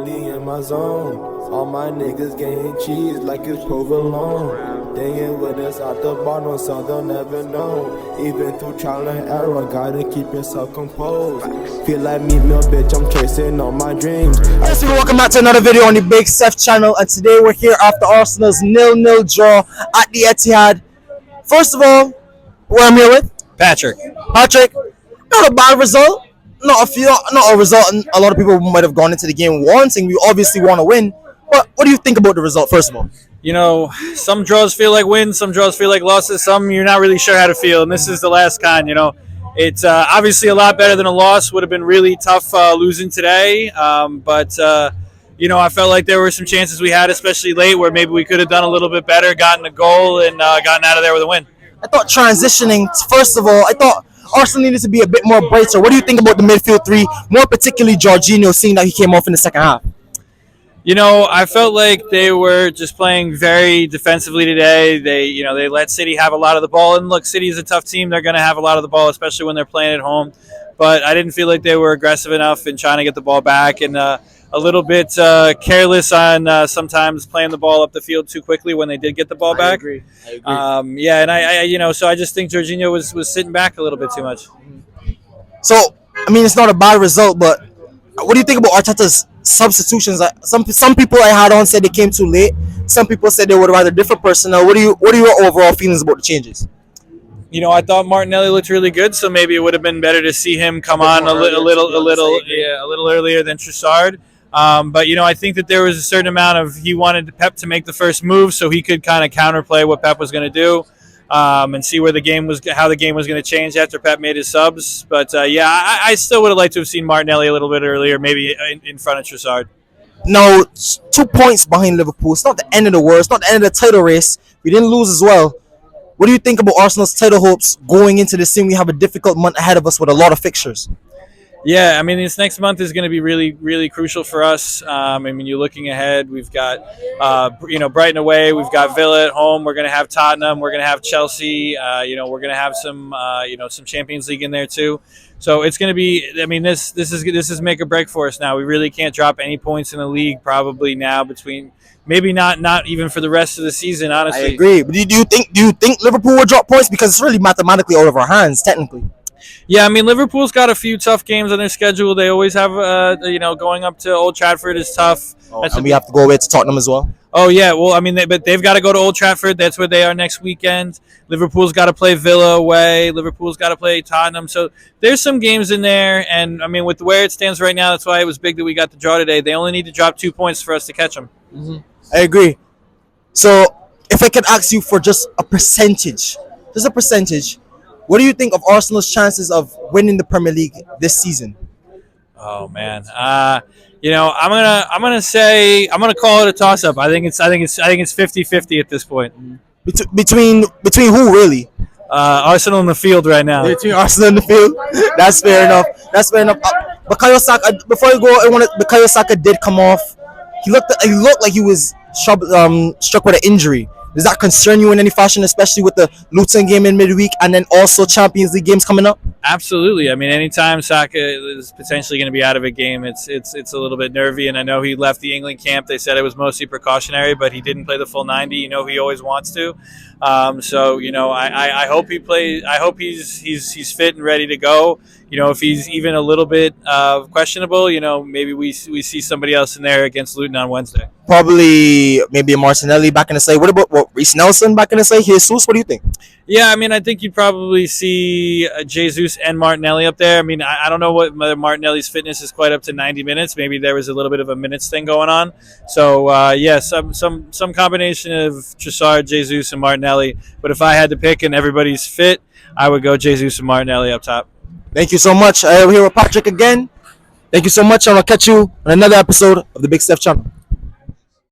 finally in my zone. All my niggas getting cheese like it's provolone. They ain't with us out the bottom, so they'll never know. Even through trial and error, gotta keep yourself composed. Feel like me, little bitch, I'm chasing all my dreams. Yes, welcome back to another video on the Big Seth channel, and today we're here after Arsenal's 0-0 draw at the Etihad. First of all, who I'm here with? Patrick, not a bad result. Not a result a lot of people might have gone into the game wanting. We obviously want to win. But what do you think about the result, first of all? you know, some draws feel like wins, some draws feel like losses, some you're not really sure how to feel, and this is the last kind, you know. It's obviously a lot better than a loss. Would have been really tough losing today, but you know, I felt like there were some chances we had, especially late, where maybe we could have done a little bit better, gotten a goal, and gotten out of there with a win. I thought transitioning, first of all, I thought Arsenal needed to be a bit more brighter. What do you think about the midfield three, more particularly Jorginho, seeing that he came off in the second half? You know, I felt like they were just playing very defensively today. They let City have a lot of the ball. And look, City is a tough team. They're going to have a lot of the ball, especially when they're playing at home. But I didn't feel like they were aggressive enough in trying to get the ball back, and a little bit careless on sometimes playing the ball up the field too quickly when they did get the ball back. I agree. Yeah, and I so I just think Jorginho was sitting back a little bit too much. So, I mean, it's not a bad result, but what do you think about Arteta's substitutions? Some people I had on said they came too late. Some people said they would rather different personnel. What are your overall feelings about the changes? You know, I thought Martinelli looked really good, so maybe it would have been better to see him come on a little earlier than Trossard. But you know, I think that there was a certain amount of he wanted Pep to make the first move so he could kind of counterplay what Pep was going to do. And see where how the game was going to change after Pep made his subs. But yeah, I still would have liked to have seen Martinelli a little bit earlier, maybe in front of Trossard. No, 2 points behind Liverpool. It's not the end of the world. It's not the end of the title race. We didn't lose as well. What do you think about Arsenal's title hopes going into this season? We have a difficult month ahead of us with a lot of fixtures. Yeah, I mean, this next month is going to be really, really crucial for us. I mean, you're looking ahead. We've got, Brighton away. We've got Villa at home. We're going to have Tottenham. We're going to have Chelsea. We're going to have some Champions League in there too. So it's going to be. I mean, this is make or break for us now. We really can't drop any points in the league probably now. Maybe not even for the rest of the season. Honestly, I agree. But do you think Liverpool will drop points, because it's really mathematically out of our hands technically? Yeah, I mean, Liverpool's got a few tough games on their schedule. They always have, going up to Old Trafford is tough. And we have to go away to Tottenham as well. Oh, yeah. Well, I mean, but they've got to go to Old Trafford. That's where they are next weekend. Liverpool's got to play Villa away. Liverpool's got to play Tottenham. So there's some games in there. And, I mean, with where it stands right now, that's why it was big that we got the draw today. They only need to drop 2 points for us to catch them. Mm-hmm. I agree. So if I could ask you for just a percentage, what do you think of Arsenal's chances of winning the Premier League this season? Oh man, I'm gonna call it a toss up. I think it's 50-50 at this point. Between who really? Arsenal in the field right now. Between Arsenal in the field. That's fair enough. Bukayo Saka. Before you go, Bukayo Saka did come off. He looked like he was struck with an injury. Does that concern you in any fashion, especially with the Luton game in midweek and then also Champions League games coming up? Absolutely. I mean, anytime Saka is potentially going to be out of a game, it's a little bit nervy. And I know he left the England camp. They said it was mostly precautionary, but he didn't play the full 90. You know, he always wants to. So you know, I hope he plays. I hope he's fit and ready to go. You know, if he's even a little bit questionable, you know, maybe we see somebody else in there against Luton on Wednesday. Probably maybe a Martinelli back in the side. What about Reece Nelson back in the side? Jesus, what do you think? Yeah, I mean, I think you'd probably see Jesus and Martinelli up there. I mean, I don't know whether Martinelli's fitness is quite up to 90 minutes. Maybe there was a little bit of a minutes thing going on. So, yeah, some combination of Trossard, Jesus, and Martinelli. But if I had to pick and everybody's fit, I would go Jesus and Martinelli up top. Thank you so much. I'm here with Patrick again. Thank you so much, and I'll catch you on another episode of the Big Seth channel.